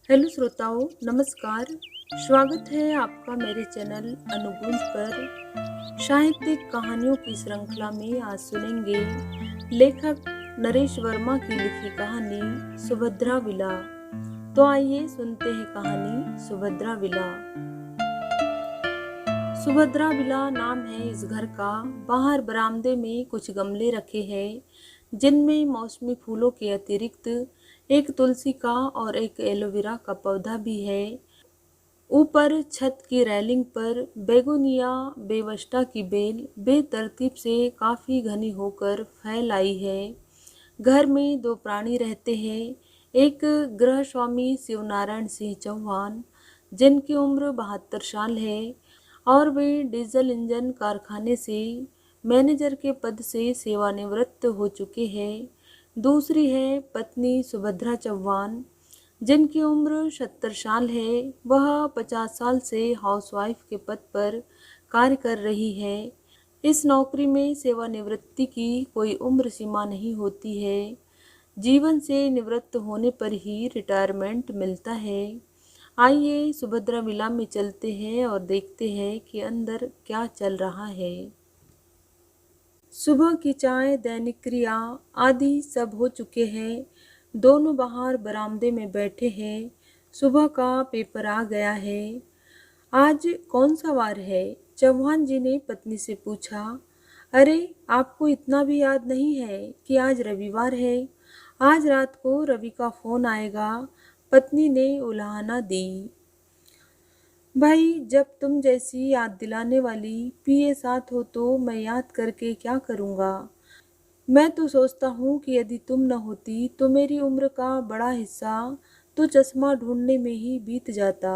Hello श्रोताओं, नमस्कार। स्वागत है आपका मेरे चैनल अनुगूंज पर। साहित्यिक कहानियों की श्रृंखला में आज सुनेंगे लेखक नरेश वर्मा की लिखी कहानी सुभद्रा विला। तो आइए सुनते हैं कहानी सुभद्रा विला। सुभद्रा विला नाम है इस घर का। बाहर बरामदे में कुछ गमले रखे हैं जिनमें मौसमी फूलों के अतिरिक्त एक तुलसी का और एक एलोवेरा का पौधा भी है। ऊपर छत की रेलिंग पर बेगोनिया बेवस्टा की बेल बेतरतीब से काफ़ी घनी होकर फैल आई है। घर में दो प्राणी रहते हैं। एक गृह स्वामी शिवनारायण सिंह चौहान, जिनकी उम्र 72 साल है और वे डीजल इंजन कारखाने से मैनेजर के पद से सेवानिवृत्त हो चुके हैं। दूसरी है पत्नी सुभद्रा चौहान, जिनकी उम्र 70 साल है। वह 50 साल से हाउसवाइफ के पद पर कार्य कर रही है। इस नौकरी में सेवानिवृत्ति की कोई उम्र सीमा नहीं होती है। जीवन से निवृत्त होने पर ही रिटायरमेंट मिलता है। आइए सुभद्रा विला में चलते हैं और देखते हैं कि अंदर क्या चल रहा है। सुबह की चाय, दैनिक क्रिया आदि सब हो चुके हैं। दोनों बाहर बरामदे में बैठे हैं। सुबह का पेपर आ गया है। आज कौन सा वार है? चौहान जी ने पत्नी से पूछा। अरे, आपको इतना भी याद नहीं है कि आज रविवार है? आज रात को रवि का फोन आएगा, पत्नी ने उलाहना दी। भाई, जब तुम जैसी याद दिलाने वाली पीए साथ हो तो मैं याद करके क्या करूँगा। मैं तो सोचता हूँ कि यदि तुम न होती तो मेरी उम्र का बड़ा हिस्सा तो चश्मा ढूंढने में ही बीत जाता।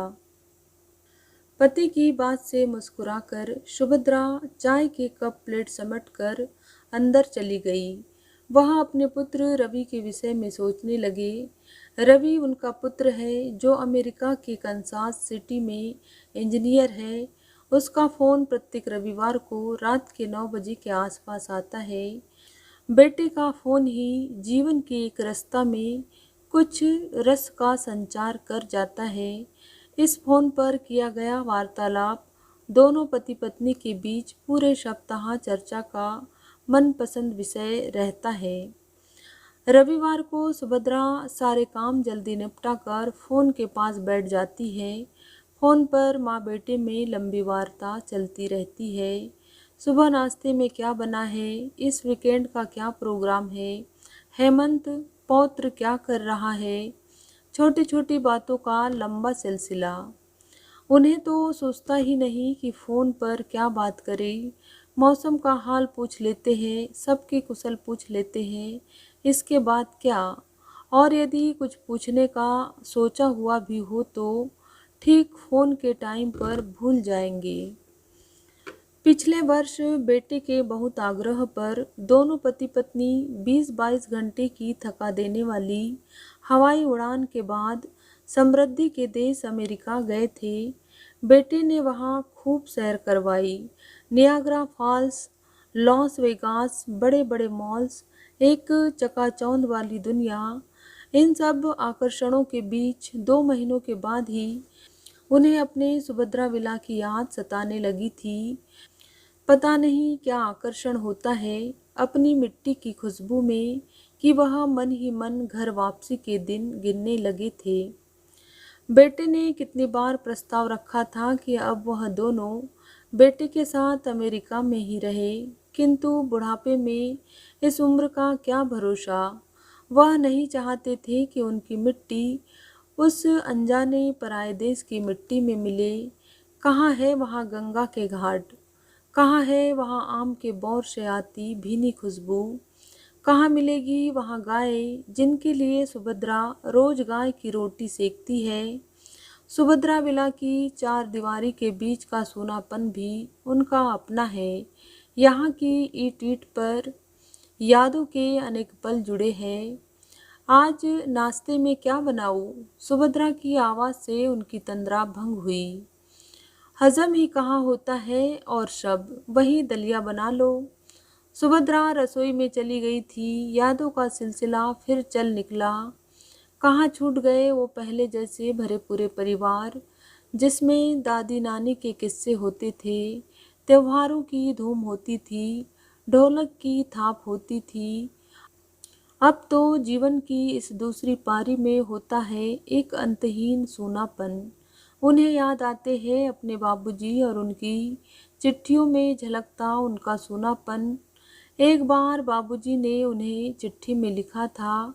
पति की बात से मुस्कुराकर सुभद्रा चाय के कप प्लेट समेटकर अंदर चली गई। वह अपने पुत्र रवि के विषय में सोचने लगे। रवि उनका पुत्र है जो अमेरिका के कंसास सिटी में इंजीनियर है। उसका फ़ोन प्रत्येक रविवार को रात के 9 बजे के आसपास आता है। बेटे का फ़ोन ही जीवन के एक रास्ता में कुछ रस का संचार कर जाता है। इस फोन पर किया गया वार्तालाप दोनों पति पत्नी के बीच पूरे सप्ताह चर्चा का मनपसंद विषय रहता है। रविवार को सुभद्रा सारे काम जल्दी निपटा कर फोन के पास बैठ जाती है। फोन पर माँ बेटे में लंबी वार्ता चलती रहती है। सुबह नाश्ते में क्या बना है, इस वीकेंड का क्या प्रोग्राम है, हेमंत पौत्र क्या कर रहा है, छोटी छोटी बातों का लंबा सिलसिला। उन्हें तो सोचता ही नहीं कि फ़ोन पर क्या बात करें। मौसम का हाल पूछ लेते हैं, सबके कुशल पूछ लेते हैं, इसके बाद क्या। और यदि कुछ पूछने का सोचा हुआ भी हो तो ठीक फ़ोन के टाइम पर भूल जाएंगे। पिछले वर्ष बेटे के बहुत आग्रह पर दोनों पति पत्नी 20-22 घंटे की थका देने वाली हवाई उड़ान के बाद समृद्धि के देश अमेरिका गए थे। बेटे ने वहाँ खूब सैर करवाई। नियाग्रा फॉल्स, लॉस वेगास, बड़े बड़े मॉल्स, एक चकाचौंध वाली दुनिया। इन सब आकर्षणों के बीच 2 महीनों के बाद ही उन्हें अपने सुभद्रा विला की याद सताने लगी थी। पता नहीं क्या आकर्षण होता है अपनी मिट्टी की खुशबू में कि वह मन ही मन घर वापसी के दिन गिनने लगे थे। बेटे ने कितनी बार प्रस्ताव रखा था कि अब वह दोनों बेटे के साथ अमेरिका में ही रहे, किंतु बुढ़ापे में इस उम्र का क्या भरोसा। वह नहीं चाहते थे कि उनकी मिट्टी उस अनजाने पराए देश की मिट्टी में मिले। कहाँ है वहाँ गंगा के घाट, कहाँ है वहाँ आम के बौर से आती भीनी खुशबू, कहाँ मिलेगी वहाँ गाय जिनके लिए सुभद्रा रोज गाय की रोटी सेकती है। सुभद्रा विला की चार दीवारी के बीच का सूनापन भी उनका अपना है। यहाँ की ईंट ईंट पर यादों के अनेक पल जुड़े हैं। आज नाश्ते में क्या बनाऊं? सुभद्रा की आवाज़ से उनकी तंद्रा भंग हुई। हजम ही कहाँ होता है और सब वही दलिया बना लो। सुभद्रा रसोई में चली गई थी। यादों का सिलसिला फिर चल निकला। कहाँ छूट गए वो पहले जैसे भरे पूरे परिवार, जिसमें दादी नानी के किस्से होते थे, त्योहारों की धूम होती थी, ढोलक की थाप होती थी। अब तो जीवन की इस दूसरी पारी में होता है एक अंतहीन सूनापन। उन्हें याद आते हैं अपने बाबूजी और उनकी चिट्ठियों में झलकता उनका सूनापन। एक बार बाबूजी ने उन्हें चिट्ठी में लिखा था,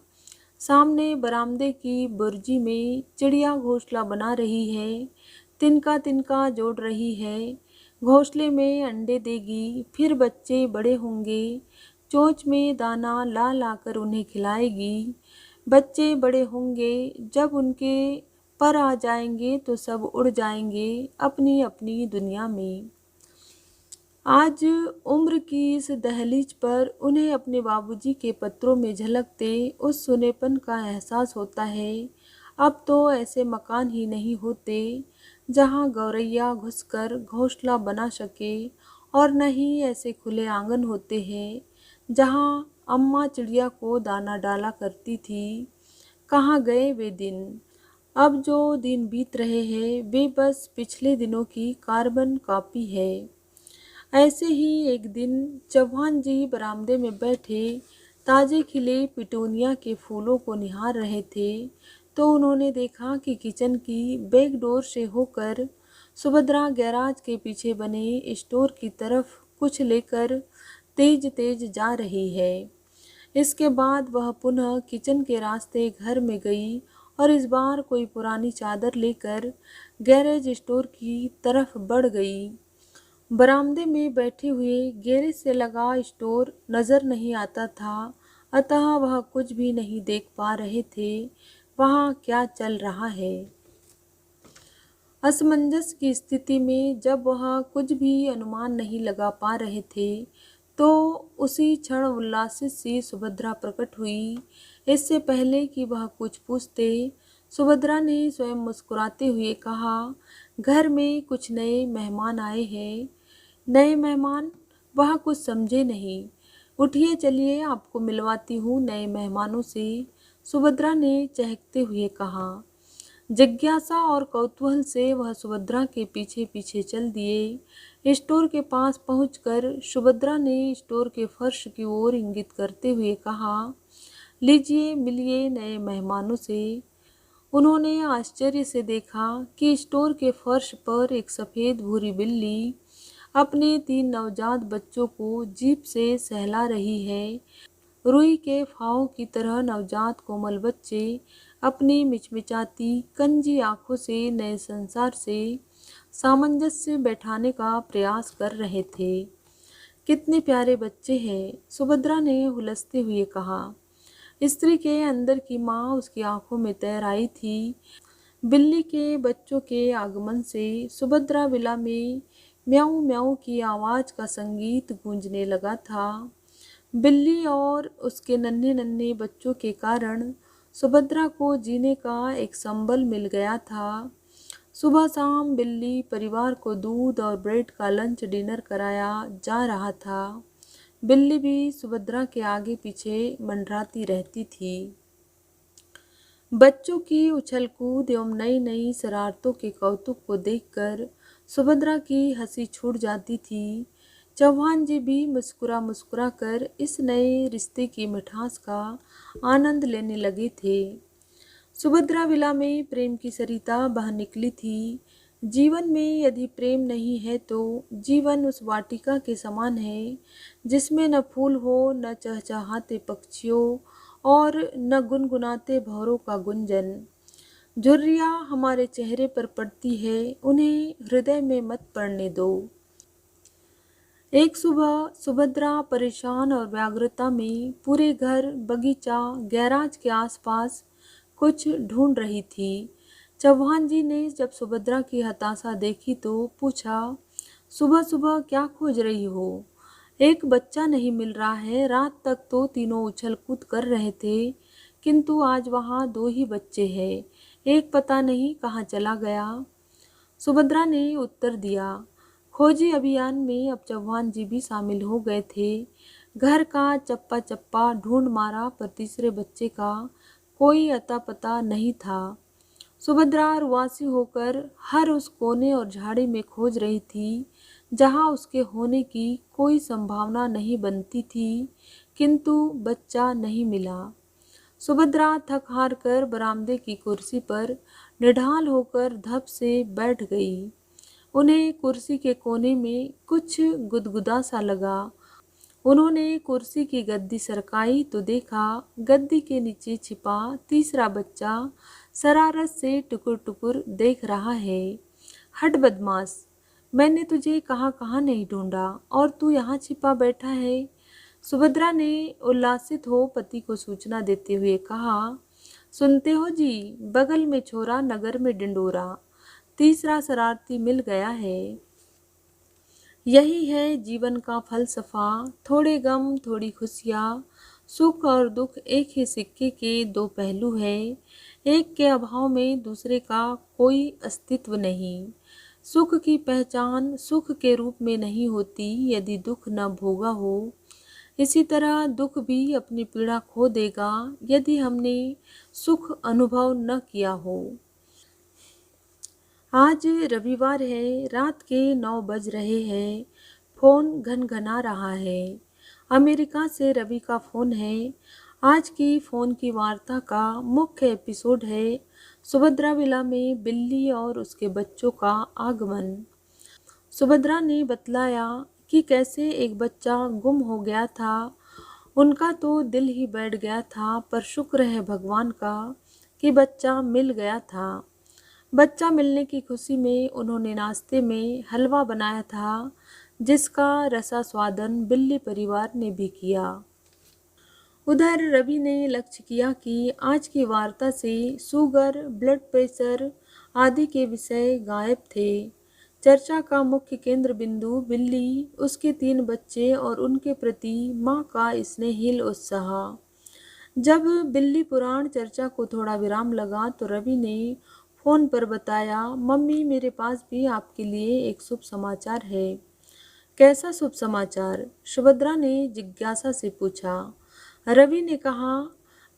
सामने बरामदे की बुर्जी में चिड़िया घोंसला बना रही है, तिनका तिनका जोड़ रही है, घोंसले में अंडे देगी, फिर बच्चे बड़े होंगे, चोंच में दाना ला ला कर उन्हें खिलाएगी। बच्चे बड़े होंगे, जब उनके पर आ जाएंगे तो सब उड़ जाएंगे अपनी अपनी दुनिया में। आज उम्र की इस दहलीज पर उन्हें अपने बाबूजी के पत्रों में झलकते उस सुनेपन का एहसास होता है। अब तो ऐसे मकान ही नहीं होते जहाँ गौरैया घुसकर घोंसला बना सके, और न ही ऐसे खुले आंगन होते हैं जहाँ अम्मा चिड़िया को दाना डाला करती थी। कहाँ गए वे दिन? अब जो दिन बीत रहे हैं वे बस पिछले दिनों की कार्बन कॉपी है। ऐसे ही एक दिन चौहान जी बरामदे में बैठे ताजे खिले पिटूनिया के फूलों को निहार रहे थे, तो उन्होंने देखा कि किचन की बैक डोर से होकर सुभद्रा गैराज के पीछे बने स्टोर की तरफ कुछ लेकर तेज तेज जा रही है। इसके बाद वह पुनः किचन के रास्ते घर में गई और इस बार कोई पुरानी चादर लेकर गैरेज स्टोर की तरफ बढ़ गई। बरामदे में बैठे हुए गैरेज से लगा स्टोर नजर नहीं आता था, अतः वह कुछ भी नहीं देख पा रहे थे वहाँ क्या चल रहा है। असमंजस की स्थिति में जब वह कुछ भी अनुमान नहीं लगा पा रहे थे, तो उसी क्षण उल्लासित सी सुभद्रा प्रकट हुई। इससे पहले कि वह कुछ पूछते, सुभद्रा ने स्वयं मुस्कुराते हुए कहा, घर में कुछ नए मेहमान आए हैं। नए मेहमान? वह कुछ समझे नहीं। उठिए चलिए आपको मिलवाती हूँ नए मेहमानों से, सुभद्रा ने चहकते हुए कहा। जिज्ञासा और कौतूहल से वह सुभद्रा के पीछे पीछे चल दिए। स्टोर के पास पहुंचकर सुभद्रा ने स्टोर के फर्श की ओर इंगित करते हुए कहा, लीजिए मिलिए नए मेहमानों से। उन्होंने आश्चर्य से देखा कि स्टोर के फर्श पर एक सफ़ेद भूरी बिल्ली अपने 3 नवजात बच्चों को जीभ से सहला रही है। रुई के फाहों की तरह नवजात कोमल बच्चे अपनी मिचमिचाती कंजी आंखों से नए संसार से सामंजस्य बैठाने का प्रयास कर रहे थे। कितने प्यारे बच्चे हैं, सुभद्रा ने हुलसते हुए कहा। स्त्री के अंदर की माँ उसकी आंखों में तैर आई थी। बिल्ली के बच्चों के आगमन से सुभद्रा विला में म्याऊं म्याऊं की आवाज़ का संगीत गूंजने लगा था। बिल्ली और उसके नन्हे नन्हे बच्चों के कारण सुभद्रा को जीने का एक संबल मिल गया था। सुबह शाम बिल्ली परिवार को दूध और ब्रेड का लंच डिनर कराया जा रहा था। बिल्ली भी सुभद्रा के आगे पीछे मंडराती रहती थी। बच्चों की उछल कूद एवं नई नई शरारतों के कौतुक को देखकर सुभद्रा की हंसी छूट जाती थी। चौहान जी भी मुस्कुरा मुस्कुरा कर इस नए रिश्ते की मिठास का आनंद लेने लगे थे। सुभद्रा विला में प्रेम की सरिता बह निकली थी। जीवन में यदि प्रेम नहीं है तो जीवन उस वाटिका के समान है जिसमें न फूल हो, न चहचहाते पक्षियों और न गुनगुनाते भौरों का गुंजन। झुर्रियाँ हमारे चेहरे पर पड़ती है, उन्हें हृदय में मत पड़ने दो। एक सुबह सुभद्रा परेशान और व्याग्रता में पूरे घर, बगीचा, गैराज के आसपास कुछ ढूंढ रही थी। चौहान जी ने जब सुभद्रा की हताशा देखी तो पूछा, सुबह सुबह क्या खोज रही हो? एक बच्चा नहीं मिल रहा है। रात तक तो तीनों उछल कूद कर रहे थे, किंतु आज वहाँ 2 ही बच्चे हैं, एक पता नहीं कहाँ चला गया। सुभद्रा ने उत्तर दिया। खोजी अभियान में अब चौहान जी भी शामिल हो गए थे। घर का चप्पा चप्पा ढूंढ मारा पर तीसरे बच्चे का कोई अता पता नहीं था। सुभद्रा रुआसी होकर हर उस कोने और झाड़ी में खोज रही थी जहाँ उसके होने की कोई संभावना नहीं बनती थी, किंतु बच्चा नहीं मिला। सुभद्रा थक हार कर बरामदे की कुर्सी पर निढाल होकर धप से बैठ गई। उन्हें कुर्सी के कोने में कुछ गुदगुदा सा लगा। उन्होंने कुर्सी की गद्दी सरकाई तो देखा गद्दी के नीचे छिपा तीसरा बच्चा शरारत से टुकुर टुकुर देख रहा है। हट बदमाश, मैंने तुझे कहाँ कहाँ नहीं ढूंढा और तू यहाँ छिपा बैठा है। सुभद्रा ने उल्लासित हो पति को सूचना देते हुए कहा, सुनते हो जी, बगल में छोरा नगर में डिंडोरा, तीसरा शरारती मिल गया है। यही है जीवन का फलसफा, थोड़े गम थोड़ी खुशियाँ, सुख और दुख एक ही सिक्के के दो पहलू है। एक के अभाव में दूसरे का कोई अस्तित्व नहीं। सुख की पहचान सुख के रूप में नहीं होती यदि दुख न भोगा हो। इसी तरह दुख भी अपनी पीड़ा खो देगा यदि हमने सुख अनुभव न किया हो। आज रविवार है, रात के 9 बज रहे हैं। फोन घनघना रहा है। अमेरिका से रवि का फोन है। आज की फोन की वार्ता का मुख्य एपिसोड है सुभद्रा विला में बिल्ली और उसके बच्चों का आगमन। सुभद्रा ने बतलाया कि कैसे एक बच्चा गुम हो गया था। उनका तो दिल ही बैठ गया था, पर शुक्र है भगवान का कि बच्चा मिल गया था। बच्चा मिलने की खुशी में उन्होंने नाश्ते में हलवा बनाया था, जिसका रसास्वादन बिल्ली परिवार ने भी किया। उधर रवि ने लक्ष्य किया कि आज की वार्ता से शुगर, ब्लड प्रेशर आदि के विषय गायब थे। चर्चा का मुख्य केंद्र बिंदु बिल्ली, उसके 3 बच्चे और उनके प्रति माँ का स्नेहिल उत्साह। जब बिल्ली पुराण चर्चा को थोड़ा विराम लगा तो रवि ने फोन पर बताया, मम्मी मेरे पास भी आपके लिए एक शुभ समाचार है। कैसा शुभ समाचार? सुभद्रा ने जिज्ञासा से पूछा। रवि ने कहा,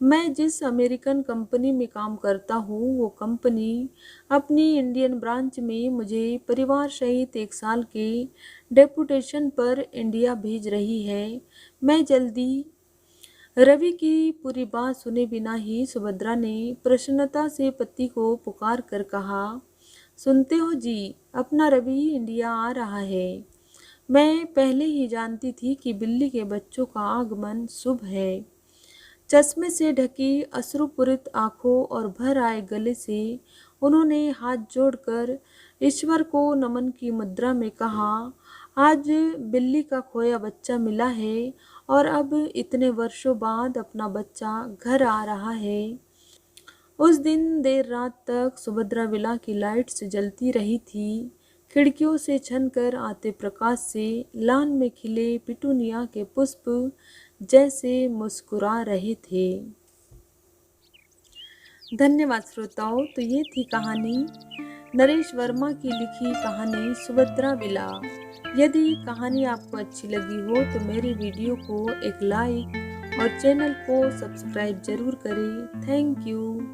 मैं जिस अमेरिकन कंपनी में काम करता हूँ वो कंपनी अपनी इंडियन ब्रांच में मुझे परिवार सहित 1 साल के डेपुटेशन पर इंडिया भेज रही है। मैं जल्दी। रवि की पूरी बात सुने बिना ही सुभद्रा ने प्रसन्नता से पति को पुकार कर कहा, सुनते हो जी, अपना रवि इंडिया आ रहा है। मैं पहले ही जानती थी कि बिल्ली के बच्चों का आगमन शुभ है। चश्मे से ढकी अश्रुपूरित आंखों और भर आए गले से उन्होंने हाथ जोड़कर ईश्वर को नमन की मुद्रा में कहा, आज बिल्ली का खोया बच्चा मिला है और अब इतने वर्षों बाद अपना बच्चा घर आ रहा है। उस दिन देर रात तक सुभद्रा विला की लाइट्स जलती रही थी। खिड़कियों से छनकर आते प्रकाश से लान में खिले पिटूनिया के पुष्प जैसे मुस्कुरा रहे थे। धन्यवाद श्रोताओं। तो ये थी कहानी नरेश वर्मा की लिखी कहानी सुभद्रा विला। यदि कहानी आपको अच्छी लगी हो तो मेरी वीडियो को एक लाइक और चैनल को सब्सक्राइब जरूर करें। Thank you.